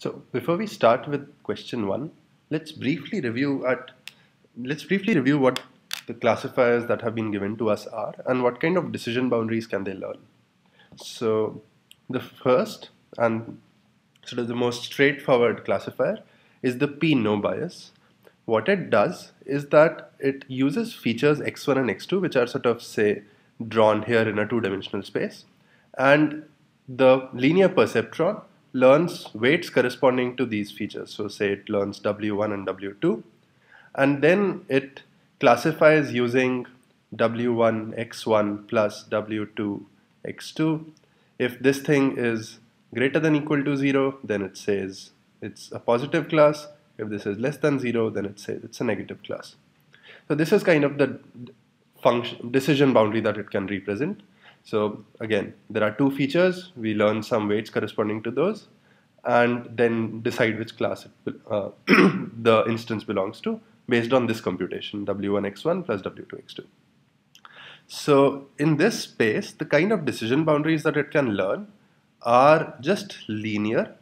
So before we start with question one, let's briefly review what the classifiers that have been given to us are and what kind of decision boundaries can they learn. So the first and sort of the most straightforward classifier is the P-no bias. What it does is that it uses features x1 and x2, which are sort of, say, drawn here in a two-dimensional space, and the linear perceptron learns weights corresponding to these features. So say it learns W1 and W2, and then it classifies using W1 x1 plus W2 x2. If this thing is greater than equal to 0, then it says it's a positive class. If this is less than 0, then it says it's a negative class. So this is kind of the decision boundary that it can represent. So again, there are two features. We learn some weights corresponding to those and then decide which class the instance belongs to based on this computation, W1x1 plus W2x2. So in this space, the kind of decision boundaries that it can learn are just linear.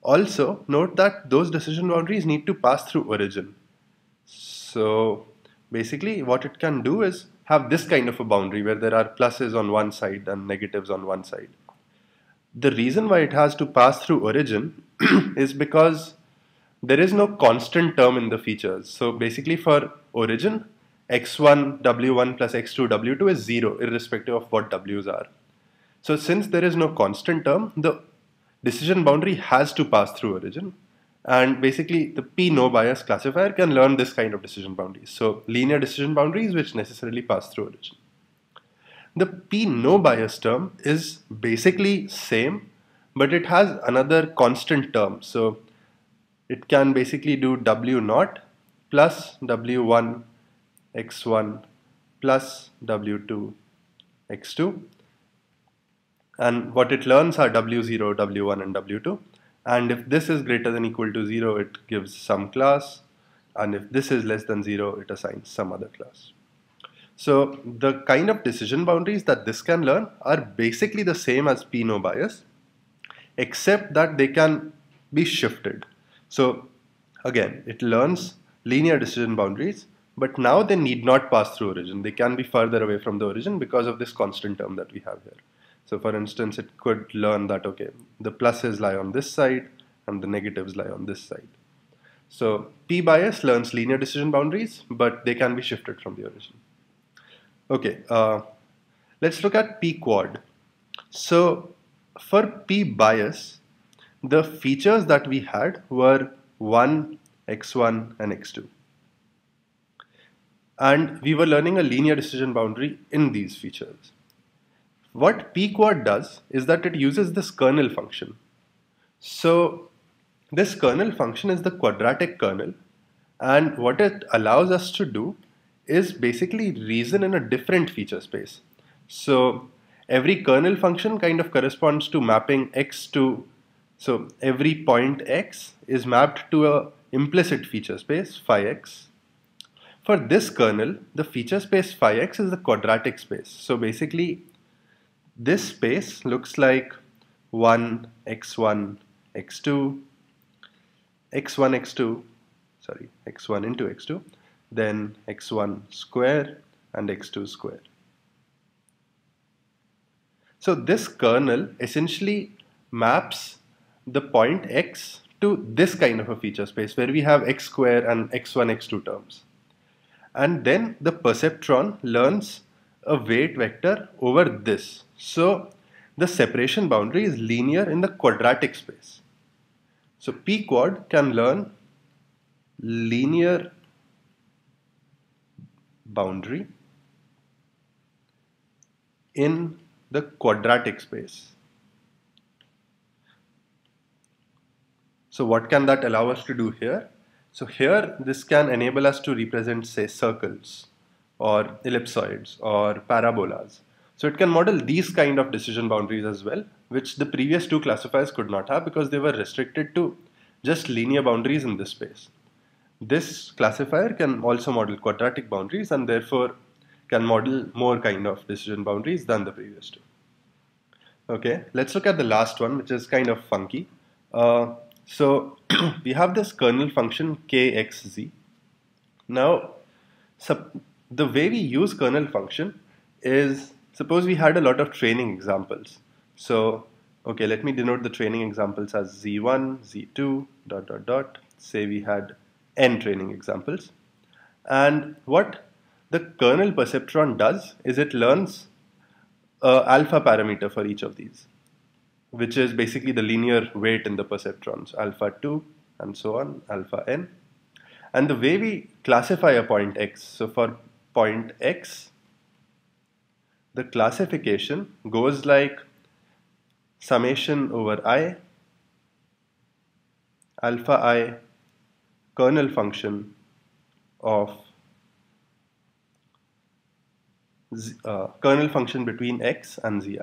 Also, note that those decision boundaries need to pass through origin. So basically what it can do is have this kind of a boundary where there are pluses on one side and negatives on one side. The reason why it has to pass through origin is because there is no constant term in the features. So basically for origin, x1 w1 plus x2 w2 is 0 irrespective of what w's are. So since there is no constant term, the decision boundary has to pass through origin. And basically the P-no bias classifier can learn this kind of decision boundaries. So linear decision boundaries which necessarily pass through origin. The P-no bias term is basically same, but it has another constant term. So it can basically do W0 plus W1 x1 plus W2 x2. And what it learns are W0, W1 and W2. And if this is greater than equal to 0, it gives some class. And if this is less than 0, it assigns some other class. So the kind of decision boundaries that this can learn are basically the same as P-no bias, except that they can be shifted. So again, it learns linear decision boundaries, but now they need not pass through origin. They can be further away from the origin because of this constant term that we have here. So for instance, it could learn that, okay, the pluses lie on this side and the negatives lie on this side. So P-bias learns linear decision boundaries, but they can be shifted from the origin. Okay, let's look at P-quad. So for P-bias, the features that we had were 1, x1 and x2. And we were learning a linear decision boundary in these features. What P-quad does is that it uses this kernel function. So this kernel function is the quadratic kernel, and what it allows us to do is basically reason in a different feature space. So every kernel function kind of corresponds to mapping x to, so every point x is mapped to a implicit feature space phi x. For this kernel, the feature space phi x is the quadratic space. So basically this space looks like 1, x1, x2, x1, x2, sorry, x1 into x2, then x1 square and x2 square. So this kernel essentially maps the point x to this kind of a feature space where we have x square and x1, x2 terms. And then the perceptron learns a weight vector over this. So the separation boundary is linear in the quadratic space. So P-quad can learn linear boundary in the quadratic space. So what can that allow us to do here? So here this can enable us to represent, say, circles or ellipsoids or parabolas. So it can model these kind of decision boundaries as well, which the previous two classifiers could not have because they were restricted to just linear boundaries in this space. This classifier can also model quadratic boundaries and therefore can model more kind of decision boundaries than the previous two. Okay, let's look at the last one, which is kind of funky. So we have this kernel function kxz. Now, the way we use kernel function is, suppose we had a lot of training examples. So, okay, let me denote the training examples as z1, z2, dot, dot, dot. Say we had n training examples. And what the kernel perceptron does is it learns a alpha parameter for each of these, which is basically the linear weight in the perceptrons, alpha 2 and so on, alpha n. And the way we classify a point x, so for point x, the classification goes like summation over I, alpha I, kernel function of kernel function between x and zi.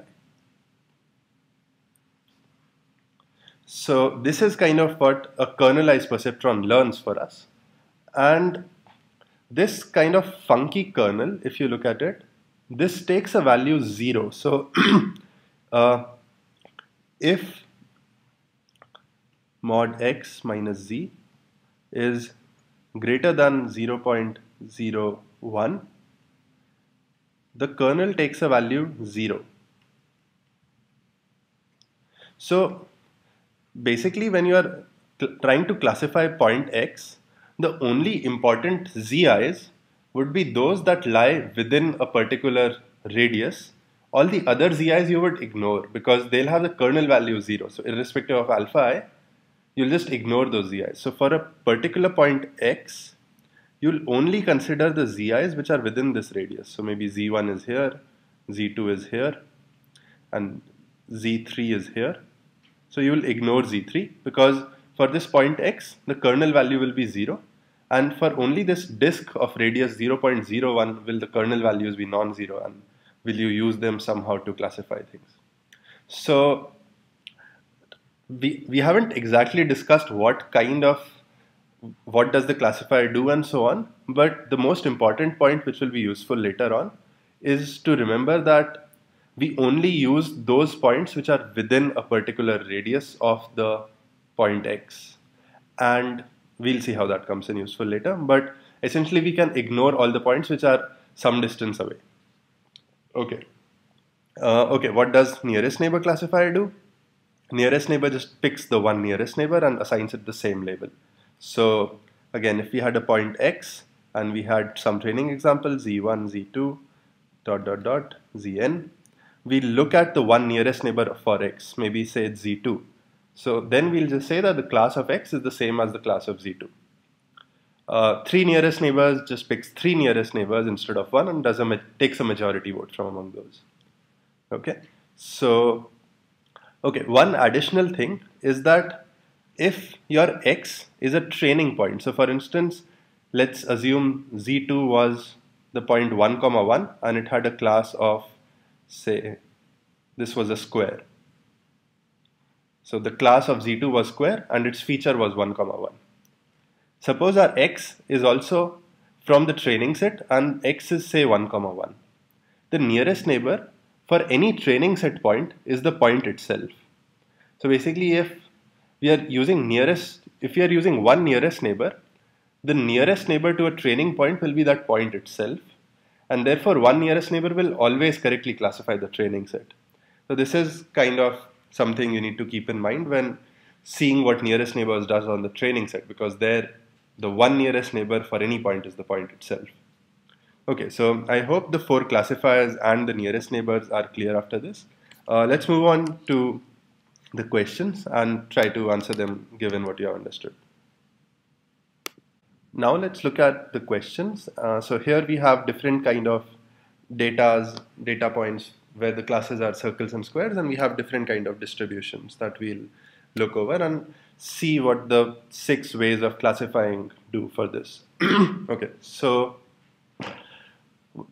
So this is kind of what a kernelized perceptron learns for us. And this kind of funky kernel, if you look at it, this takes a value 0. So if mod x minus z is greater than 0.01, the kernel takes a value 0. So basically, when you are trying to classify point x, the only important zi's would be those that lie within a particular radius. All the other zi's you would ignore because they'll have the kernel value 0. So irrespective of alpha I, you'll just ignore those zi's. So for a particular point x, you'll only consider the zi's which are within this radius. So maybe z1 is here, z2 is here, and z3 is here. So you will ignore z3 because for this point x, the kernel value will be 0. And for only this disk of radius 0.01 will the kernel values be non-zero, and will you use them somehow to classify things. So we haven't exactly discussed what does the classifier do and so on, but the most important point which will be useful later on is to remember that we only use those points which are within a particular radius of the point x, and we'll see how that comes in useful later. But essentially we can ignore all the points which are some distance away. Okay. What does nearest neighbor classifier do? Nearest neighbor just picks the one nearest neighbor and assigns it the same label. So again, if we had a point x and we had some training example z1, z2, dot, dot, dot, zn, we look at the one nearest neighbor for x, maybe say it's z2. So then we'll just say that the class of x is the same as the class of z2. Three nearest neighbors just picks three nearest neighbors instead of one and takes a majority vote from among those. Okay, so one additional thing is that if your x is a training point, so for instance, let's assume z2 was the point 1, 1 and it had a class of, say, this was a square. So the class of z2 was square and its feature was 1, 1. Suppose our x is also from the training set and x is, say, 1, 1. The nearest neighbor for any training set point is the point itself. So basically, if we are using one nearest neighbor, the nearest neighbor to a training point will be that point itself, and therefore one nearest neighbor will always correctly classify the training set. So this is kind of something you need to keep in mind when seeing what nearest neighbors does on the training set, because there the one nearest neighbor for any point is the point itself. Okay, so I hope the four classifiers and the nearest neighbors are clear after this. Let's move on to the questions and try to answer them given what you have understood. Now let's look at the questions. So here we have different kind of data points where the classes are circles and squares, and we have different kind of distributions that we'll look over and see what the 6 ways of classifying do for this. Okay, so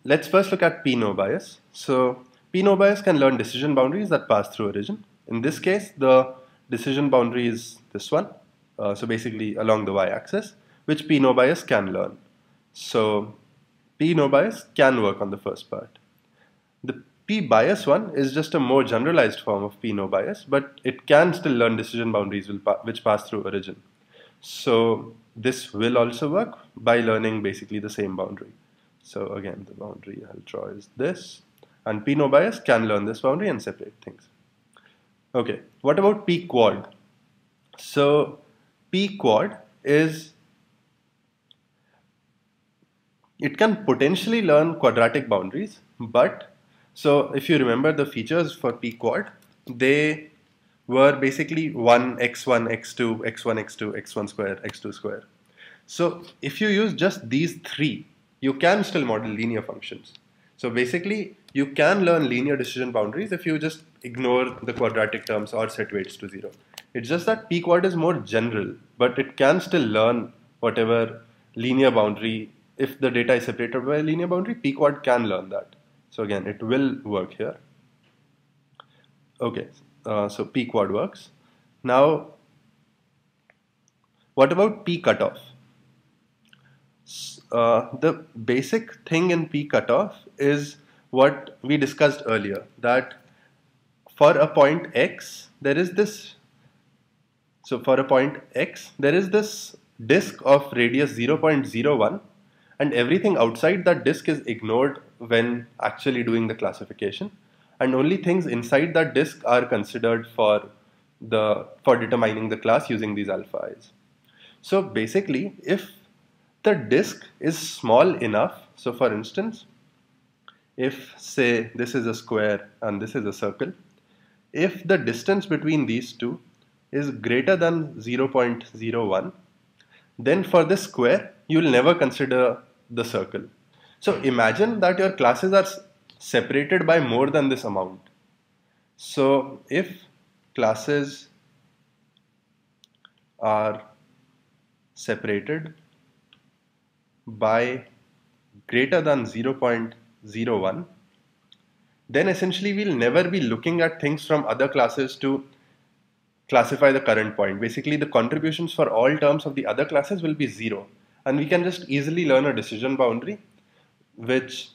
let's first look at p-no bias. So p-no bias can learn decision boundaries that pass through a region. In this case, the decision boundary is this one, so basically along the y-axis, which p-no bias can learn. So p-no bias can work on the first part. The P bias one is just a more generalized form of P no bias, but it can still learn decision boundaries which pass through origin. So this will also work by learning basically the same boundary. So again, the boundary I'll draw is this, and P no bias can learn this boundary and separate things. Okay, what about P quad? So P quad it can potentially learn quadratic boundaries, but so if you remember the features for P quad, they were basically 1, x1, x2, x1, x2, x1 square, x2 square. So if you use just these three, you can still model linear functions. So basically, you can learn linear decision boundaries if you just ignore the quadratic terms or set weights to 0. It's just that P quad is more general, but it can still learn whatever linear boundary. If the data is separated by a linear boundary, P quad can learn that. So again, it will work here. Okay, so P quad works. Now, what about P cutoff? The basic thing in P cutoff is what we discussed earlier, that for a point x, there is this, so for a point x, there is this disk of radius 0.01, and everything outside that disk is ignored when actually doing the classification, and only things inside that disk are considered for determining the class using these alpha i's. So basically, if the disk is small enough, so for instance, if say this is a square and this is a circle, if the distance between these two is greater than 0.01, then for this square, you will never consider the circle. So imagine that your classes are separated by more than this amount. So if classes are separated by greater than 0.01, then essentially we'll never be looking at things from other classes to classify the current point. Basically, the contributions for all terms of the other classes will be 0. And we can just easily learn a decision boundary which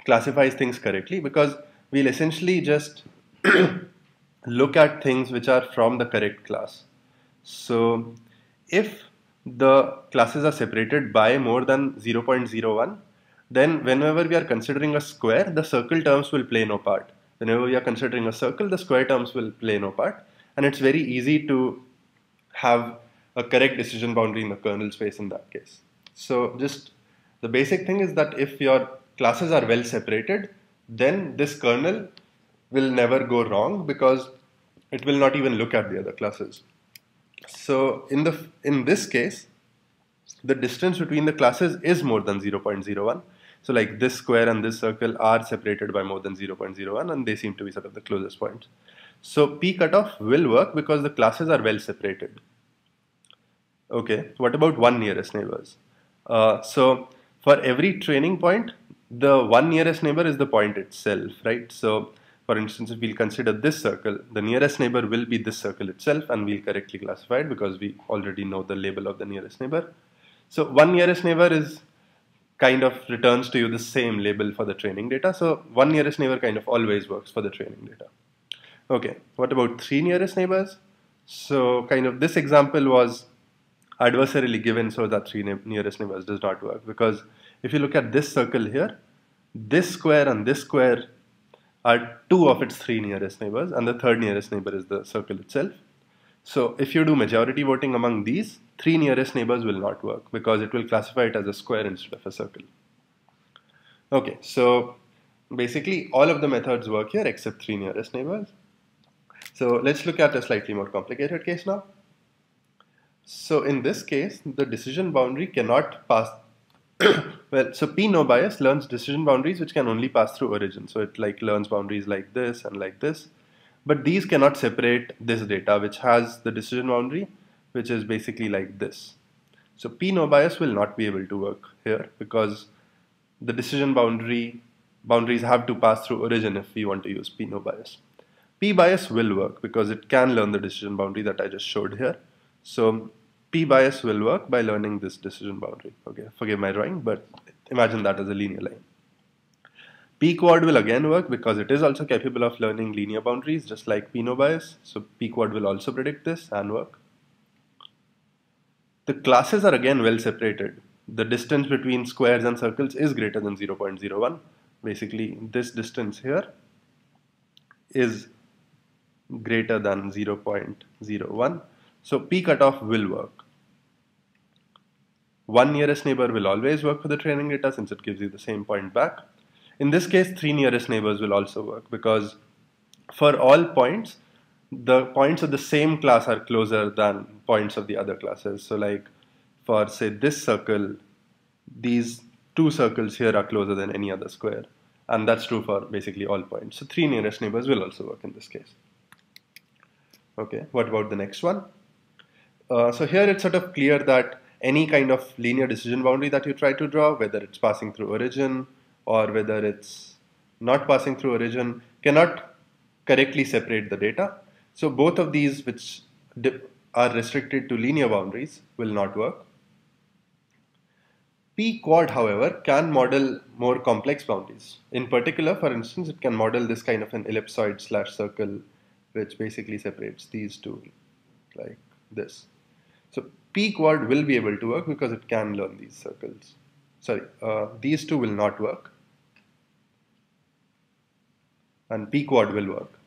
classifies things correctly, because we'll essentially just look at things which are from the correct class. So if the classes are separated by more than 0.01, then whenever we are considering a square, the circle terms will play no part. Whenever we are considering a circle, the square terms will play no part. And it's very easy to have a correct decision boundary in the kernel space in that case. So just the basic thing is that if your classes are well separated, then this kernel will never go wrong because it will not even look at the other classes. So in this case, the distance between the classes is more than 0.01. So like this square and this circle are separated by more than 0.01, and they seem to be sort of the closest points. So P cutoff will work because the classes are well separated. Okay, what about one nearest neighbors? So for every training point, the one nearest neighbor is the point itself, right? So for instance, if we'll consider this circle, the nearest neighbor will be this circle itself, and we'll correctly classify it because we already know the label of the nearest neighbor. So one nearest neighbor is kind of returns to you the same label for the training data. So one nearest neighbor kind of always works for the training data. Okay, what about three nearest neighbors? So kind of this example was adversarially given so that three nearest neighbors does not work, because if you look at this circle here, this square and this square are two of its three nearest neighbors, and the third nearest neighbor is the circle itself. So if you do majority voting among these, three nearest neighbors will not work because it will classify it as a square instead of a circle. Okay, so basically all of the methods work here except three nearest neighbors. So let's look at a slightly more complicated case now. So in this case, the decision boundary cannot pass. Well, so P no bias learns decision boundaries which can only pass through origin. So it like learns boundaries like this and like this. But these cannot separate this data which has the decision boundary, which is basically like this. So P no bias will not be able to work here because the decision boundaries have to pass through origin if we want to use P no bias. P bias will work because it can learn the decision boundary that I just showed here. So P bias will work by learning this decision boundary. Okay, forgive my drawing, but imagine that as a linear line. P-quad will again work because it is also capable of learning linear boundaries just like P no bias. So P-quad will also predict this and work. The classes are again well separated. The distance between squares and circles is greater than 0.01. Basically, this distance here is greater than 0.01. So P cutoff will work. One nearest neighbor will always work for the training data since it gives you the same point back. In this case, three nearest neighbors will also work because for all points, the points of the same class are closer than points of the other classes. So like for say this circle, these two circles here are closer than any other square. And that's true for basically all points. So three nearest neighbors will also work in this case. Okay, what about the next one? So here it's sort of clear that any kind of linear decision boundary that you try to draw, whether it's passing through origin or whether it's not passing through origin, cannot correctly separate the data. So both of these which are restricted to linear boundaries will not work. P-quad, however, can model more complex boundaries. In particular, for instance, it can model this kind of an ellipsoid slash circle, which basically separates these two like this. So P-quad will be able to work because it can learn these circles. Sorry, these two will not work. And P-quad will work.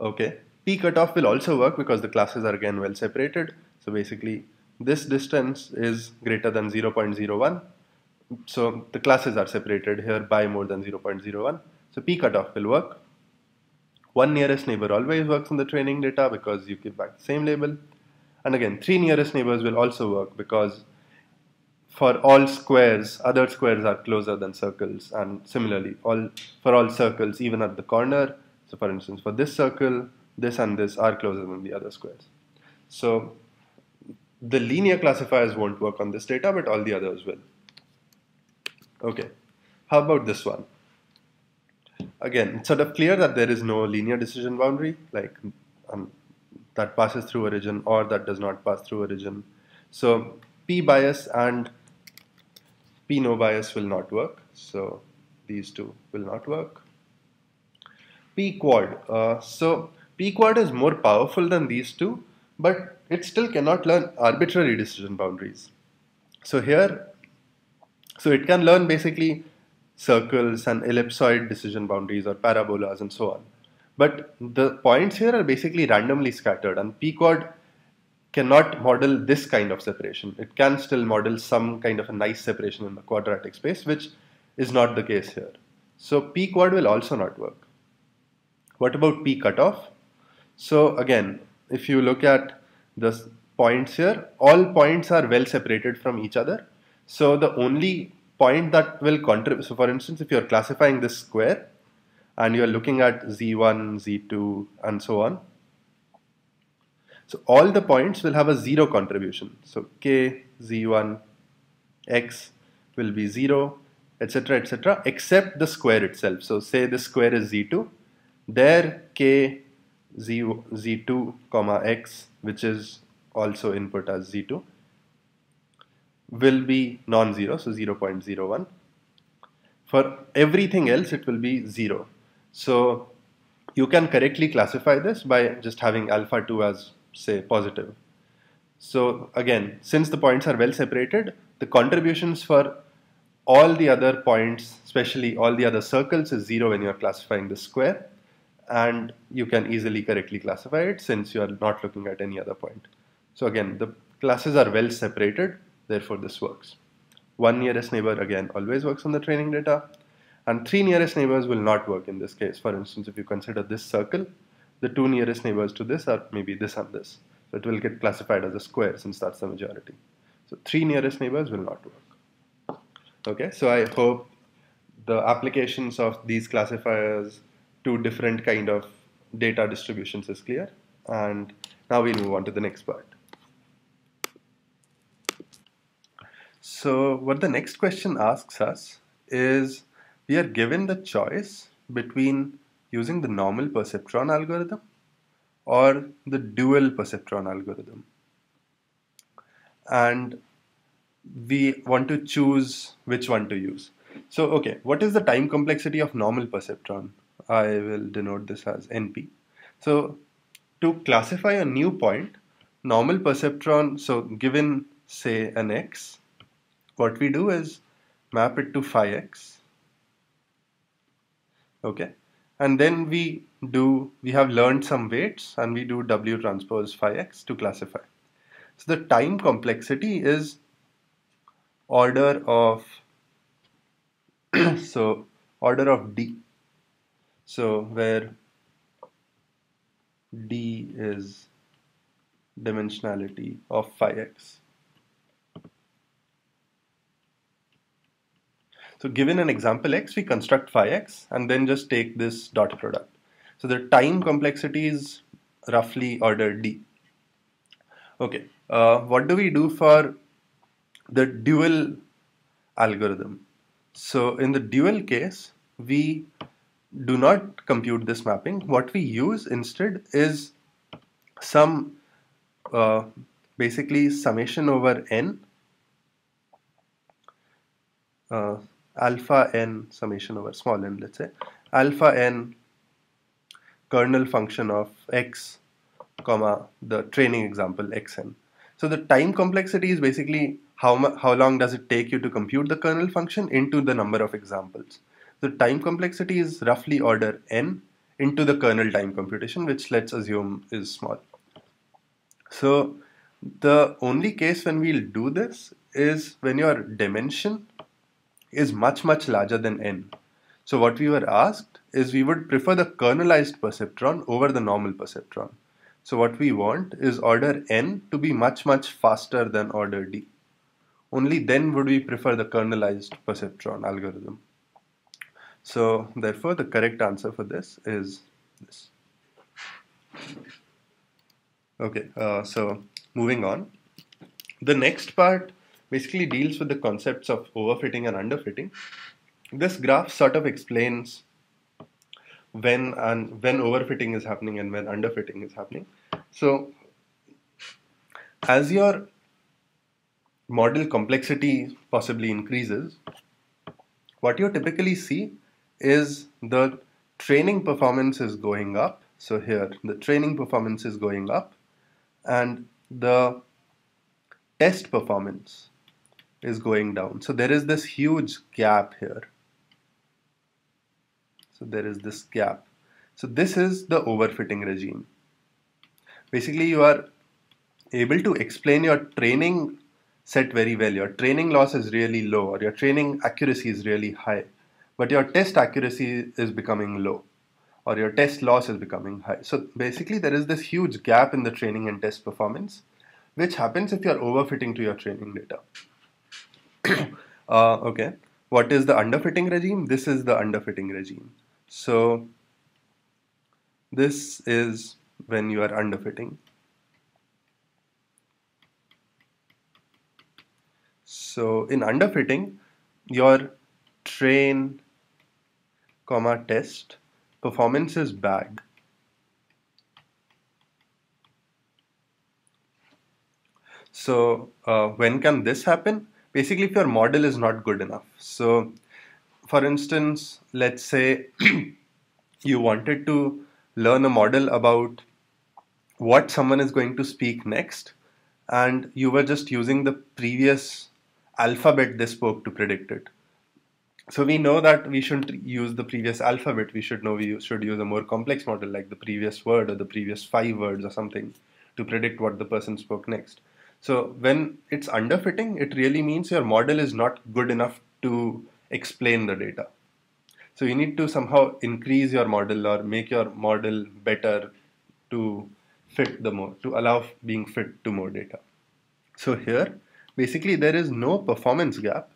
Okay, P cutoff will also work because the classes are again well separated. So basically, this distance is greater than 0.01. So the classes are separated here by more than 0.01. So P cutoff will work. One nearest neighbor always works in the training data because you give back the same label. And again, three nearest neighbors will also work because for all squares, other squares are closer than circles. And similarly, for all circles, even at the corner, so for instance, for this circle, this and this are closer than the other squares. So the linear classifiers won't work on this data, but all the others will. Okay, how about this one? Again, it's sort of clear that there is no linear decision boundary, like that passes through origin or that does not pass through origin. So P bias and P no bias will not work. So these two will not work. P quad. So P quad is more powerful than these two, but it still cannot learn arbitrary decision boundaries. So here, so it can learn basically circles and ellipsoid decision boundaries or parabolas and so on. But the points here are basically randomly scattered, and P-quad cannot model this kind of separation. It can still model some kind of a nice separation in the quadratic space, which is not the case here. So P-quad will also not work. What about P cutoff? So again, if you look at the points here, all points are well separated from each other. So the only point that will contribute, so for instance, if you're classifying this square and you're looking at Z1, Z2 and so on, so all the points will have a zero contribution. So K, Z1, X will be 0, etc., except the square itself. So say this square is Z2, there K, Z2, X, which is also input as Z2, will be non-zero, so 0.01. For everything else, it will be 0. So you can correctly classify this by just having alpha 2 as, say, positive. So again, since the points are well separated, the contributions for all the other points, especially all the other circles, is 0 when you are classifying the square. And you can easily correctly classify it since you are not looking at any other point. So again, the classes are well separated, therefore this works. One nearest neighbor again always works on the training data, and three nearest neighbors will not work in this case. For instance, if you consider this circle, the two nearest neighbors to this are maybe this and this. So it will get classified as a square since that's the majority. So three nearest neighbors will not work. Okay, so I hope the applications of these classifiers to different kind of data distributions is clear. And now we'll move on to the next part. So what the next question asks us is, we are given the choice between using the normal perceptron algorithm or the dual perceptron algorithm. And we want to choose which one to use. So, okay, what is the time complexity of normal perceptron? I will denote this as NP. So, to classify a new point, normal perceptron, so given say an x, what we do is map it to phi x, okay, and then we have learned some weights and we do W transpose phi x to classify. So the time complexity is order of so order of D. So where D is dimensionality of phi x. So given an example x, we construct phi x and then just take this dot product. So the time complexity is roughly order D. Okay, what do we do for the dual algorithm? So in the dual case, we do not compute this mapping. What we use instead is some uh, basically summation over n, uh, alpha n summation over small n, let's say, alpha n kernel function of x, comma, the training example xn. So the time complexity is basically how long does it take you to compute the kernel function into the number of examples. The time complexity is roughly order n into the kernel time computation, which let's assume is small. So the only case when we'll do this is when your dimension is much larger than n. So what we were asked is we would prefer the kernelized perceptron over the normal perceptron. So what we want is order n to be much faster than order d. Only then would we prefer the kernelized perceptron algorithm. So therefore the correct answer for this is this. Okay, so moving on. The next part basically deals with the concepts of overfitting and underfitting. This graph sort of explains when overfitting is happening and when underfitting is happening. So as your model complexity possibly increases, what you typically see is the training performance is going up. So here the training performance is going up and the test performance is going down. So there is this huge gap here. So there is this gap. So this is the overfitting regime. Basically you are able to explain your training set very well. Your training loss is really low or your training accuracy is really high, but your test accuracy is becoming low or your test loss is becoming high. So basically there is this huge gap in the training and test performance, which happens if you are overfitting to your training data. Okay, what is the underfitting regime? This is the underfitting regime. So this is when you are underfitting. So in underfitting, your train, comma, test performance is bad. So when can this happen? Basically, if your model is not good enough. So for instance, let's say you wanted to learn a model about what someone is going to speak next, and you were just using the previous alphabet they spoke to predict it. So we know that we shouldn't use the previous alphabet. We should know we should use a more complex model like the previous word or the previous 5 words or something to predict what the person spoke next. So when it's underfitting, it really means your model is not good enough to explain the data. So you need to somehow increase your model or make your model better to to allow being fit to more data. So here, basically there is no performance gap,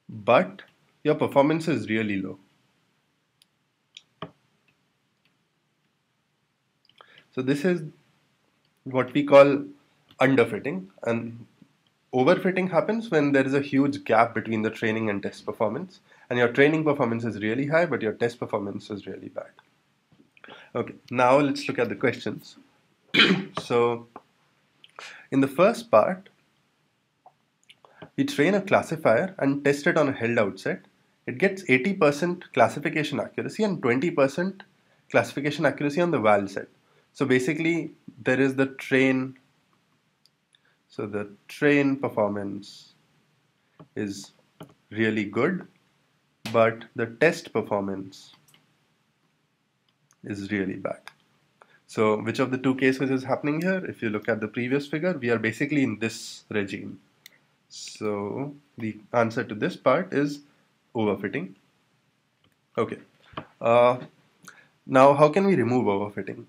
but your performance is really low. So this is what we call underfitting, and overfitting happens when there is a huge gap between the training and test performance, and your training performance is really high but your test performance is really bad. Okay, now let's look at the questions. So in the first part we train a classifier and test it on a held out set, it gets 80% classification accuracy and 20% classification accuracy on the val set. So basically there is the train, so the train performance is really good, but the test performance is really bad. So which of the two cases is happening here? If you look at the previous figure, we are basically in this regime. So the answer to this part is overfitting. Okay. Now how can we remove overfitting?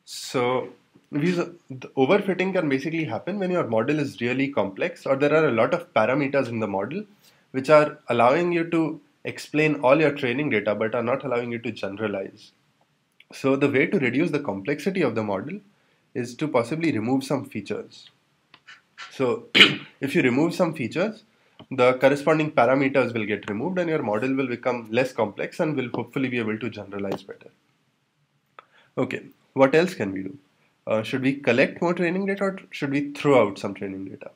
So the overfitting can basically happen when your model is really complex, or there are a lot of parameters in the model which are allowing you to explain all your training data but are not allowing you to generalize. So the way to reduce the complexity of the model is to possibly remove some features. So if you remove some features, the corresponding parameters will get removed and your model will become less complex and will hopefully be able to generalize better. Okay, what else can we do? Should we collect more training data, or should we throw out some training data?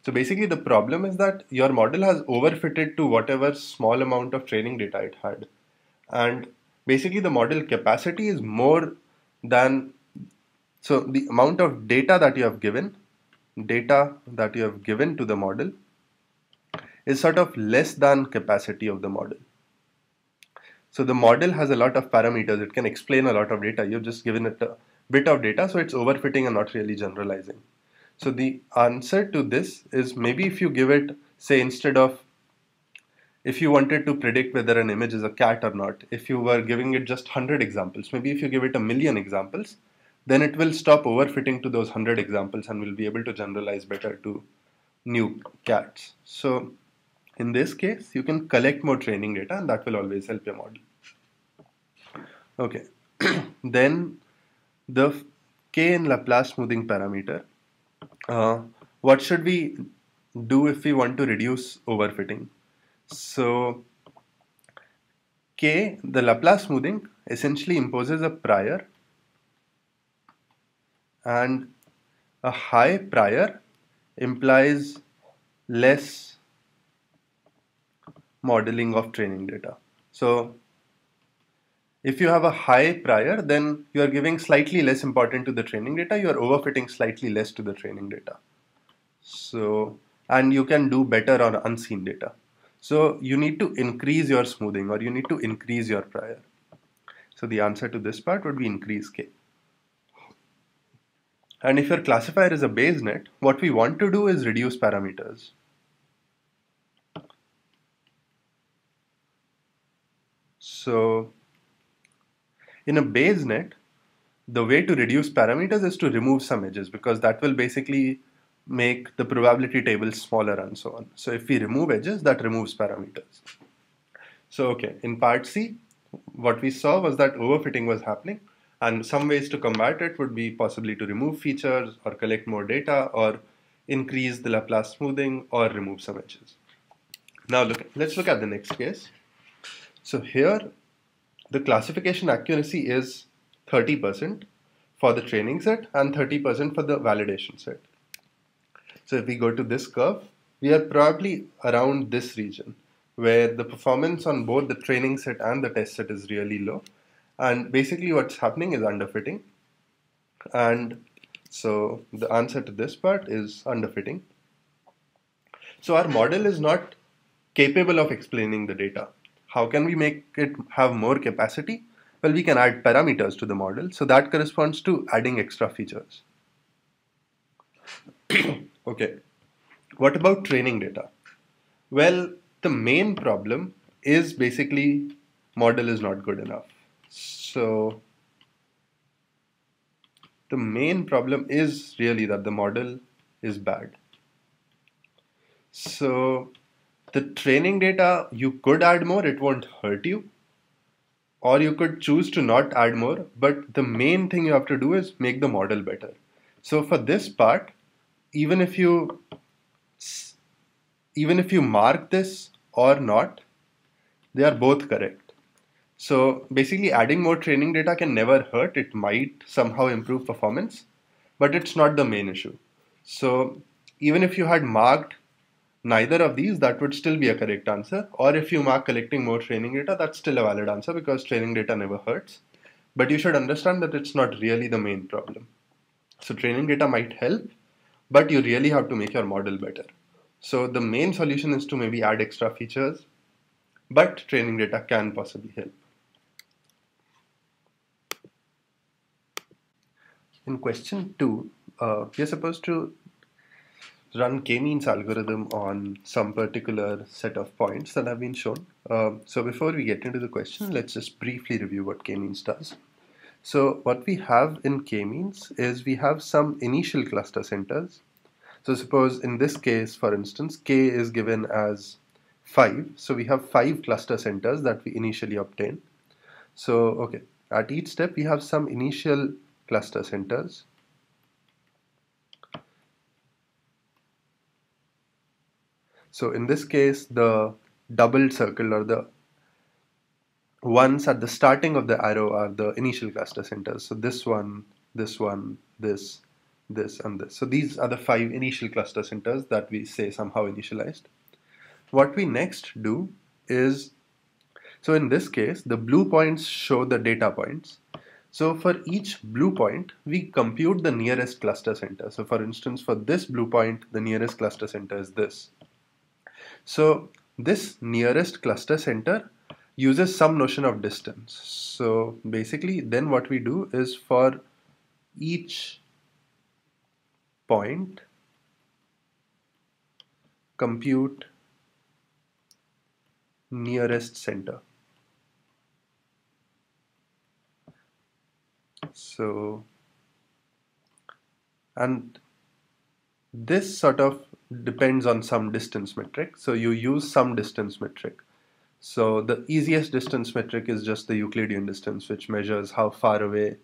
So basically the problem is that your model has overfitted to whatever small amount of training data it had. And basically the model capacity is more than, so the amount of data that you have given to the model is sort of less than capacity of the model. So the model has a lot of parameters, it can explain a lot of data, you've just given it a bit of data, so it's overfitting and not really generalizing. So the answer to this is, maybe if you give it, say, instead of, if you wanted to predict whether an image is a cat or not, if you were giving it just 100 examples, maybe if you give it 1,000,000 examples, then it will stop overfitting to those 100 examples and will be able to generalize better to new cats. So in this case, you can collect more training data and that will always help your model. Okay, then the K in Laplace smoothing parameter. What should we do if we want to reduce overfitting? So K, the Laplace smoothing, essentially imposes a prior, and a high prior implies less modeling of training data. So if you have a high prior, then you are giving slightly less importance to the training data, you are overfitting slightly less to the training data. So, and you can do better on unseen data. So you need to increase your smoothing, or you need to increase your prior. So the answer to this part would be increase K. And if your classifier is a Bayes net, what we want to do is reduce parameters. So in a Bayes net, the way to reduce parameters is to remove some edges, because that will basically make the probability table smaller and so on. So if we remove edges, that removes parameters. So okay, in part C, what we saw was that overfitting was happening, and some ways to combat it would be possibly to remove features or collect more data or increase the Laplace smoothing or remove some edges. Now let's look at the next case. So here the classification accuracy is 30% for the training set and 30% for the validation set. So if we go to this curve, we are probably around this region where the performance on both the training set and the test set is really low. And basically what's happening is underfitting. And so the answer to this part is underfitting. So our model is not capable of explaining the data. How can we make it have more capacity? Well, we can add parameters to the model. So that corresponds to adding extra features. Okay, what about training data? Well, the main problem is basically model is not good enough. So the main problem is really that the model is bad. So the training data, you could add more, it won't hurt you. Or you could choose to not add more, but the main thing you have to do is make the model better. So for this part, even if you mark this or not, they are both correct. So basically adding more training data can never hurt. It might somehow improve performance, but it's not the main issue. So even if you had marked neither of these, that would still be a correct answer. Or if you mark collecting more training data, that's still a valid answer because training data never hurts. But you should understand that it's not really the main problem. So training data might help, but you really have to make your model better. So the main solution is to maybe add extra features, but training data can possibly help. In question 2, you're supposed to run Kmeans algorithm on some particular set of points that have been shown. So before we get into the question, let's just briefly review what Kmeans does. So what we have in Kmeans is we have some initial cluster centers. So suppose in this case, for instance, K is given as 5. So we have 5 cluster centers that we initially obtain. So okay, at each step we have some initial cluster centers. So in this case, the doubled circle or the ones at the starting of the arrow are the initial cluster centers. So this one, this, and this. So these are the 5 initial cluster centers that we say somehow initialized. What we next do is, so in this case, the blue points show the data points. So for each blue point, we compute the nearest cluster center. So for instance, for this blue point, the nearest cluster center is this. So this nearest cluster center uses some notion of distance. So basically then what we do is for each point compute nearest center. So, and this sort of depends on some distance metric. So you use some distance metric. So the easiest distance metric is just the Euclidean distance, which measures how far away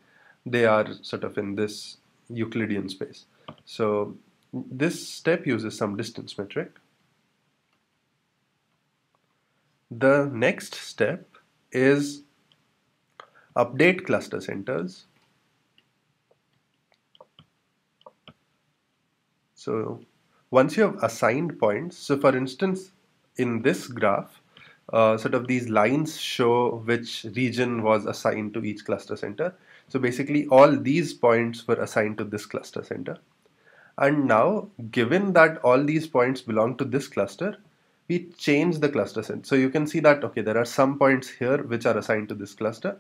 they are sort of in this Euclidean space. So this step uses some distance metric. The next step is update cluster centers. So once you have assigned points, so for instance, in this graph, sort of these lines show which region was assigned to each cluster center. So basically all these points were assigned to this cluster center. And now, given that all these points belong to this cluster, we change the cluster center. So you can see that, okay, there are some points here which are assigned to this cluster.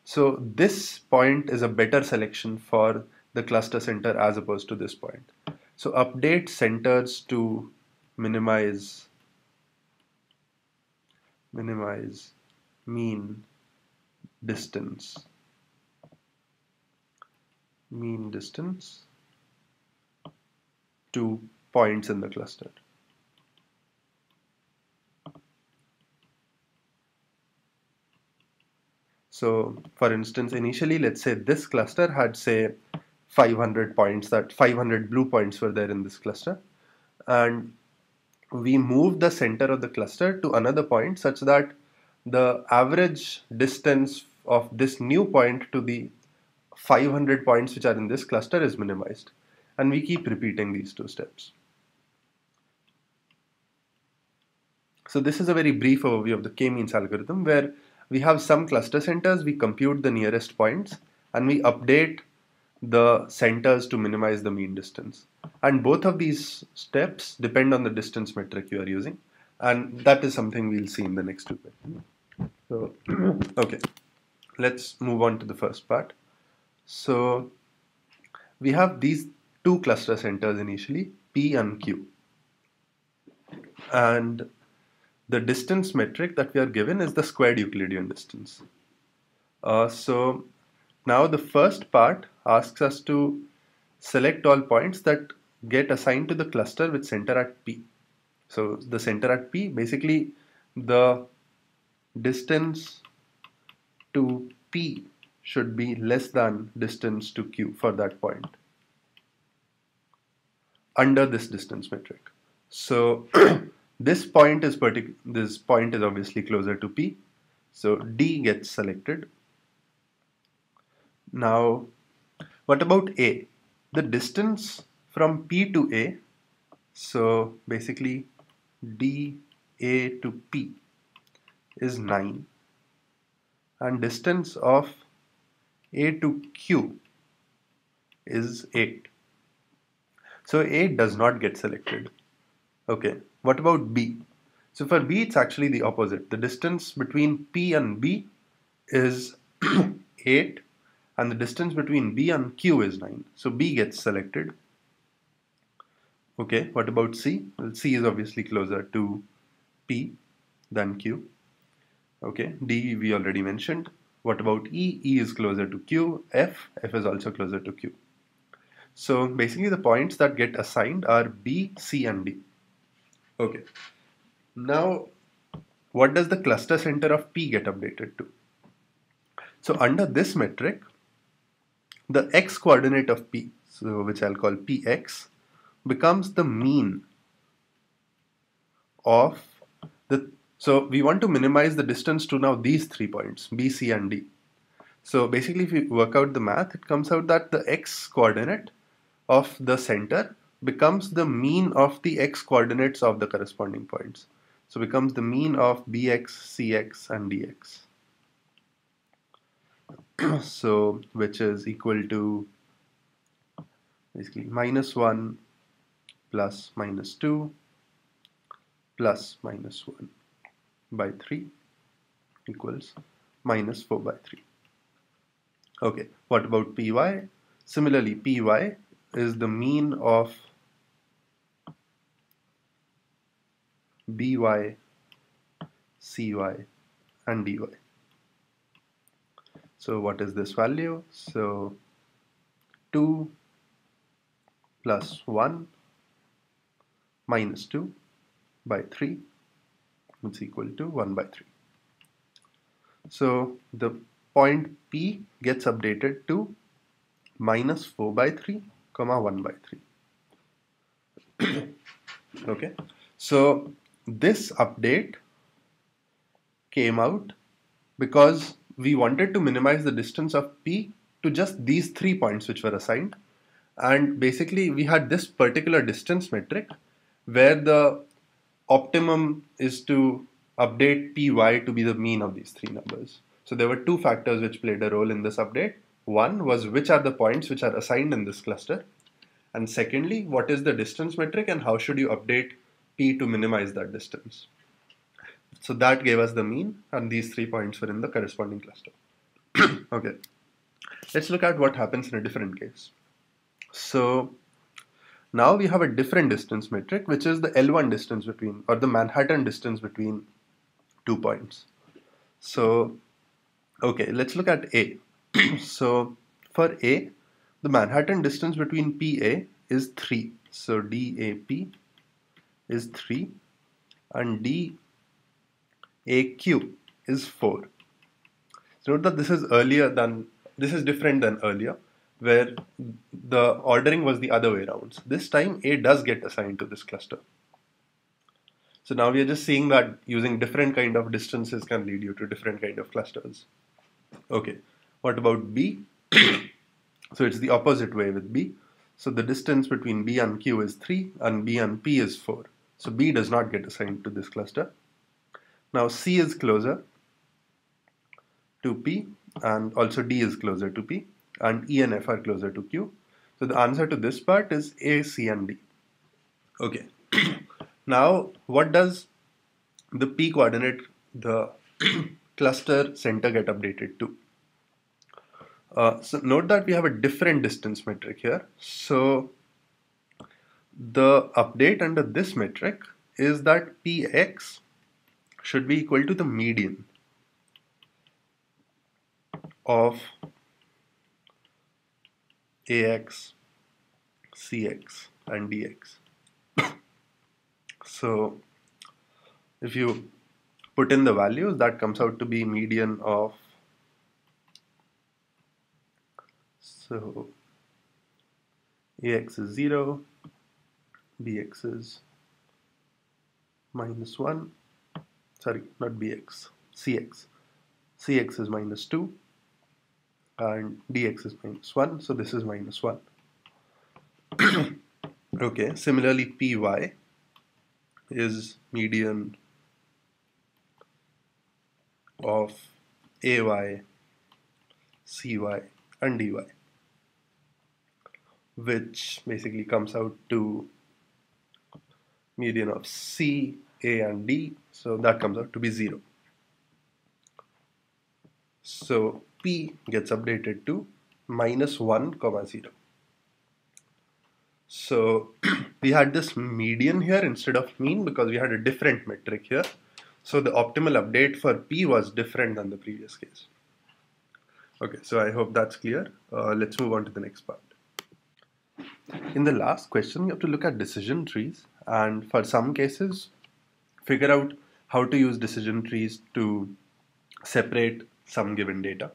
So this point is a better selection for the cluster center as opposed to this point. So update centers to minimize mean distance to points in the cluster. So for instance, initially, let's say this cluster had, say, 500 points, that 500 blue points were there in this cluster. And we move the center of the cluster to another point such that the average distance of this new point to the 500 points which are in this cluster is minimized. And we keep repeating these two steps. So this is a very brief overview of the K-means algorithm, where we have some cluster centers, we compute the nearest points, and we update the centers to minimize the mean distance. And both of these steps depend on the distance metric you are using, and that is something we'll see in the next two questions. So, okay, let's move on to the first part. So we have these two cluster centers initially, P and Q. And the distance metric that we are given is the squared Euclidean distance. So now the first part asks us to select all points that get assigned to the cluster with center at P. So the center at P, basically the distance to P should be less than distance to Q for that point under this distance metric. So this point is obviously closer to P, so D gets selected. Now, what about A? The distance from P to A, so basically dA to P is 9 and distance of A to Q is 8. So A does not get selected. Okay, what about B? So for B, it's actually the opposite. The distance between P and B is 8 and the distance between B and Q is 9. So B gets selected. Okay, what about C? Well, C is obviously closer to P than Q. Okay, D we already mentioned. What about E? E is closer to Q. F is also closer to Q. So basically the points that get assigned are B, C and D. Okay, now what does the cluster center of P get updated to? So under this metric, the x coordinate of P, so which I'll call Px, becomes the mean of so we want to minimize the distance to now these 3 points, B, C and D. So basically if we work out the math, it comes out that the x coordinate of the center becomes the mean of the x coordinates of the corresponding points. So becomes the mean of Bx, Cx and Dx. So which is equal to basically -1 plus -2 plus -1 by 3 equals -4 by 3. Okay, what about Py? Similarly, Py is the mean of By, Cy and Dy. So what is this value? So 2 plus 1 minus 2 by 3 is equal to 1 by 3. So the point P gets updated to -4 by 3, 1 by 3. Okay, so this update came out because we wanted to minimize the distance of P to just these 3 points which were assigned, and basically we had this particular distance metric where the optimum is to update Py to be the mean of these 3 numbers. So there were 2 factors which played a role in this update. One was which are the points which are assigned in this cluster, and secondly, what is the distance metric and how should you update P to minimize that distance. So that gave us the mean, and these 3 points were in the corresponding cluster. Okay, let's look at what happens in a different case. So now we have a different distance metric, which is the L1 distance between, or the Manhattan distance between 2 points. So, okay, let's look at A. So for A, the Manhattan distance between PA is 3. So DAP is 3 and DAQ is 4. So note that this is different than earlier, where the ordering was the other way around. So this time A does get assigned to this cluster. So now we are just seeing that using different kind of distances can lead you to different kind of clusters. Okay, what about B? So it's the opposite way with B. So the distance between B and Q is 3 and B and P is 4. So B does not get assigned to this cluster. Now C is closer to P and also D is closer to P and E and F are closer to Q. So the answer to this part is A, C and D. Okay. Now what does the P coordinate, the cluster center, get updated to? So note that we have a different distance metric here. So the update under this metric is that Px should be equal to the median of Ax, Cx and Dx. So if you put in the values, that comes out to be median of, so Ax is 0, Bx is -1, sorry, not Bx, Cx. Cx is -2 and Dx is -1, so this is -1. Okay, similarly Py is median of AY, CY and DY, which basically comes out to median of C, A and D, so that comes out to be 0. So P gets updated to -1, 0. So we had this median here instead of mean because we had a different metric here. So the optimal update for P was different than the previous case. Okay, so I hope that's clear. Let's move on to the next part. In the last question, you have to look at decision trees, and for some cases, figure out how to use decision trees to separate some given data.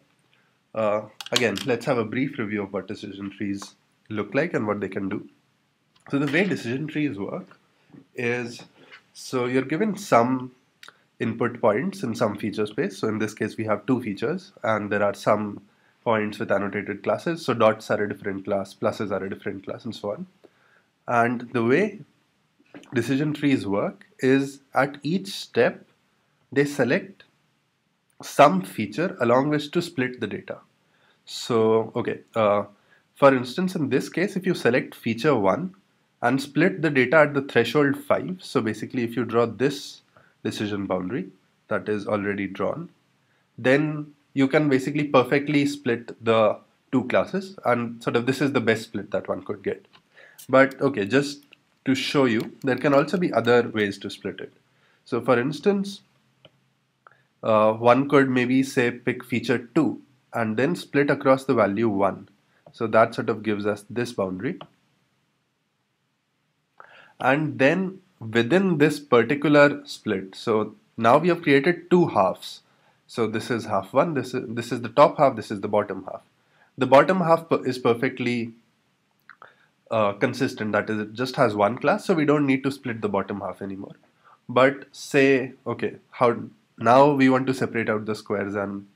Again, let's have a brief review of what decision trees look like and what they can do. So the way decision trees work is, so you're given some input points in some feature space. So in this case, we have 2 features, and there are some points with annotated classes. So dots are a different class, pluses are a different class, and so on. And the way decision trees work is at each step, they select some feature along which to split the data. So, okay, for instance, in this case, if you select feature 1 and split the data at the threshold 5, so basically if you draw this decision boundary that is already drawn, then you can basically perfectly split the 2 classes, and sort of this is the best split that one could get. But okay, just to show you, there can also be other ways to split it. So for instance, one could maybe say pick feature 2 and then split across the value 1. So that sort of gives us this boundary. And then within this particular split, so now we have created 2 halves. So this is half 1, this is the top half, this is the bottom half. The bottom half is perfectly consistent, that is, it just has 1 class, so we don't need to split the bottom half anymore. But say, okay, how now we want to separate out the squares and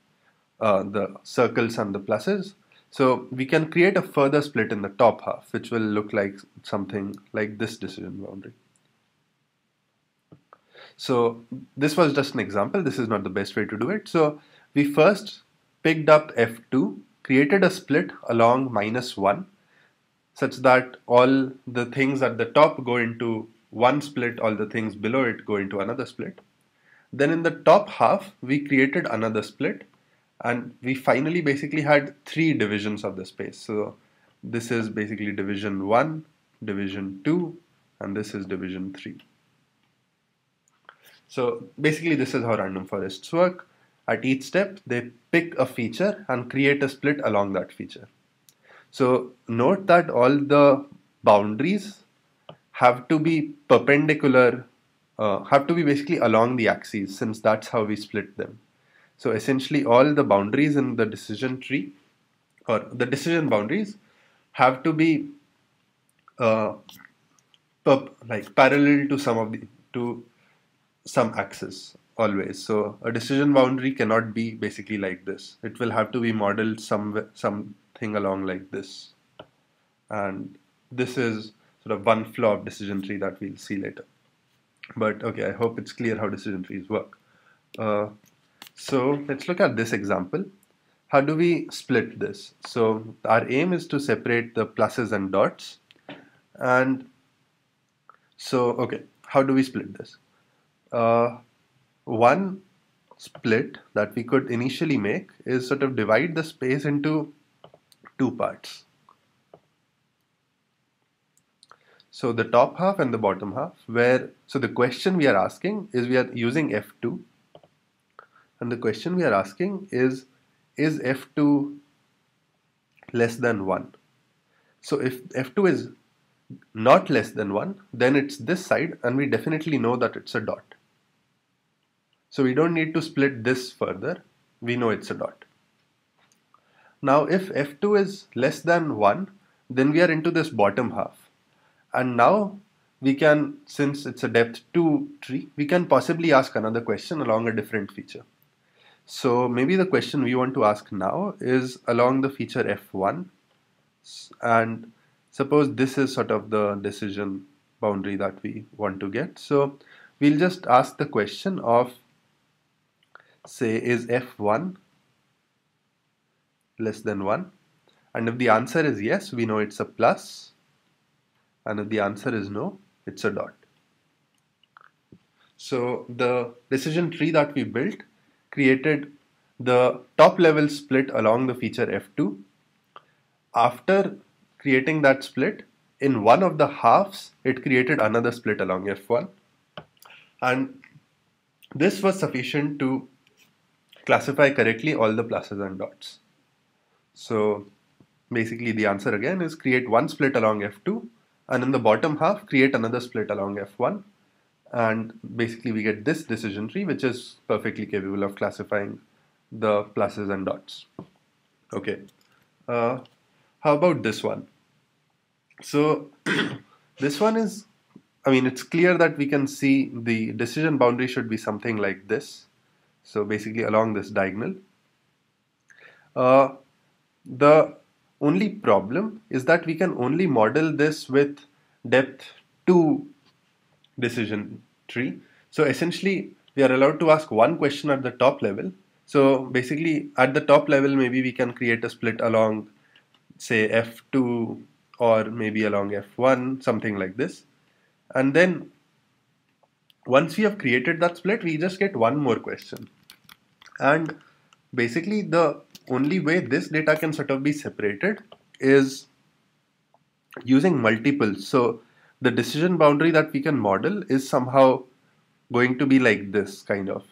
the circles and the pluses. So we can create a further split in the top half, which will look like something like this decision boundary. So this was just an example. This is not the best way to do it. So we first picked up F2, created a split along -1, such that all the things at the top go into one split, all the things below it go into another split. Then in the top half, we created another split, and we finally basically had 3 divisions of the space. So this is basically division 1, division 2, and this is division 3. So basically this is how random forests work. At each step, they pick a feature and create a split along that feature. So note that all the boundaries have to be perpendicular, have to be basically along the axes, since that's how we split them. So essentially all the boundaries in the decision tree, or the decision boundaries, have to be like parallel to some axis always. So a decision boundary cannot be basically like this. It will have to be modeled something along like this. And this is sort of one flaw of decision tree that we'll see later. But okay, I hope it's clear how decision trees work. So let's look at this example. How do we split this? So our aim is to separate the pluses and dots. And so, okay, how do we split this? One split that we could initially make is sort of divide the space into 2 parts. So the top half and the bottom half, so the question we are asking is, we are using F2, and the question we are asking is F2 less than 1? So if F2 is not less than 1, then it's this side, and we definitely know that it's a dot. So we don't need to split this further, we know it's a dot. Now if F2 is less than 1, then we are into this bottom half. And now we can, since it's a depth 2 tree, we can possibly ask another question along a different feature. So maybe the question we want to ask now is along the feature F1, and suppose this is sort of the decision boundary that we want to get. So we'll just ask the question of, say, is f1 less than 1? And if the answer is yes, we know it's a plus. And if the answer is no, it's a dot. So the decision tree that we built created the top level split along the feature f2. After creating that split, in one of the halves, it created another split along f1. And this was sufficient to classify correctly all the pluses and dots. So basically the answer again is create one split along f2, and in the bottom half create another split along f1, and basically we get this decision tree, which is perfectly capable of classifying the pluses and dots. Okay, how about this one? So this one is, it's clear that we can see the decision boundary should be something like this. So basically along this diagonal. The only problem is that we can only model this with depth 2 decision tree. So essentially we are allowed to ask one question at the top level. So basically at the top level maybe we can create a split along, say, f2 or maybe along f1, something like this. And then once we have created that split, we just get one more question. And basically the only way this data can sort of be separated is using multiples. So the decision boundary that we can model is somehow going to be like this kind of.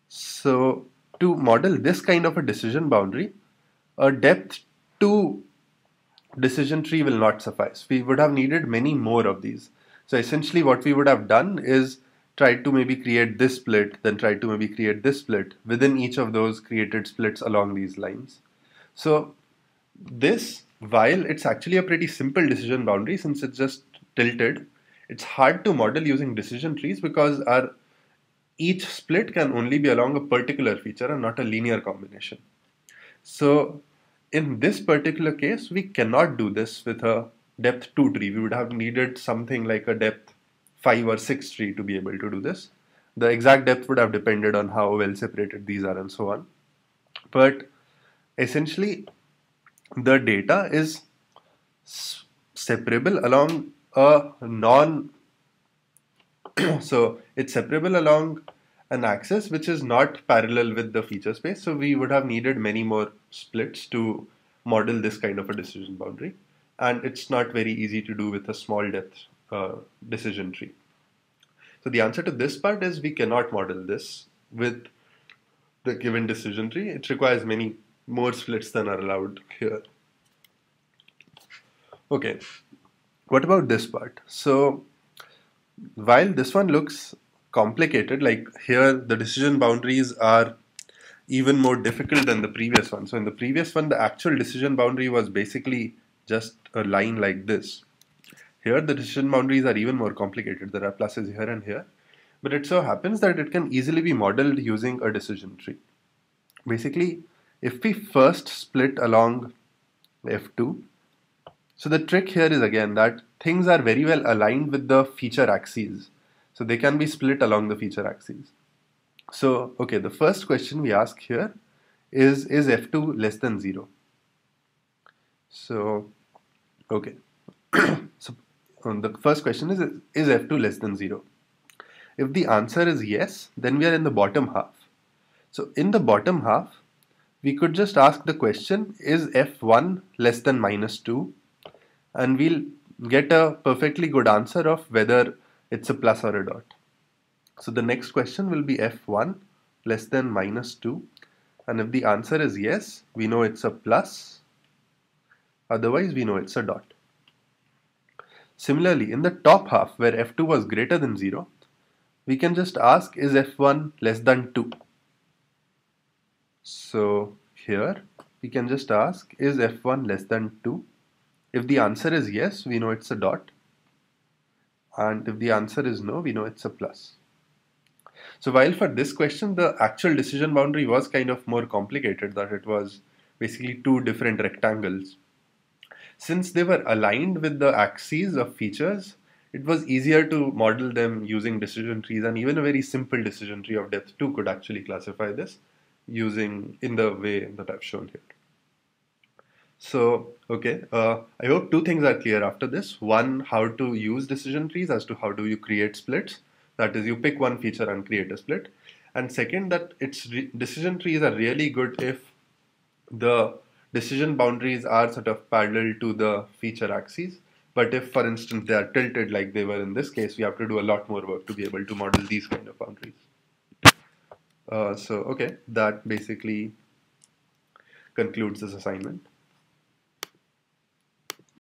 So to model this kind of a decision boundary, a depth 2 decision tree will not suffice. We would have needed many more of these. So essentially what we would have done is tried to maybe create this split, then tried to maybe create this split within each of those created splits along these lines. So this, while it's actually a pretty simple decision boundary since it's just tilted, it's hard to model using decision trees because each split can only be along a particular feature and not a linear combination. So in this particular case, we cannot do this with a depth 2 tree. We would have needed something like a depth 5 or 6 tree to be able to do this. The exact depth would have depended on how well separated these are and so on. But essentially, the data is separable along a so it's separable along an axis which is not parallel with the feature space. So we would have needed many more splits to model this kind of a decision boundary. And it's not very easy to do with a small depth decision tree. So the answer to this part is we cannot model this with the given decision tree. It requires many more splits than are allowed here. Okay, what about this part? So while this one looks complicated, like here the decision boundaries are even more difficult than the previous one. So in the previous one, the actual decision boundary was basically just a line like this. Here the decision boundaries are even more complicated. There are pluses here and here. But it so happens that it can easily be modeled using a decision tree. Basically, if we first split along f2, so the trick here is again that things are very well aligned with the feature axes. So they can be split along the feature axes. So, okay, the first question we ask here is f2 less than 0? So, okay. So the first question is f2 less than 0? If the answer is yes, then we are in the bottom half. So in the bottom half, we could just ask the question, is f1 less than -2? And we'll get a perfectly good answer of whether it's a plus or a dot. So the next question will be f1 less than -2. And if the answer is yes, we know it's a plus. Otherwise, we know it's a dot. Similarly, in the top half where f2 was greater than 0, we can just ask, is f1 less than 2? So here we can just ask, is f1 less than 2? If the answer is yes, we know it's a dot. And if the answer is no, we know it's a plus. So while for this question, the actual decision boundary was kind of more complicated, that it was basically two different rectangles. Since they were aligned with the axes of features, it was easier to model them using decision trees, and even a very simple decision tree of depth 2 could actually classify this using in the way that I've shown here. So, okay, I hope two things are clear after this. One, how to use decision trees as to how do you create splits. That is, you pick one feature and create a split. And second, that decision trees are really good if the decision boundaries are sort of parallel to the feature axes. But if, for instance, they are tilted like they were in this case, we have to do a lot more work to be able to model these kind of boundaries. So, okay, that basically concludes this assignment.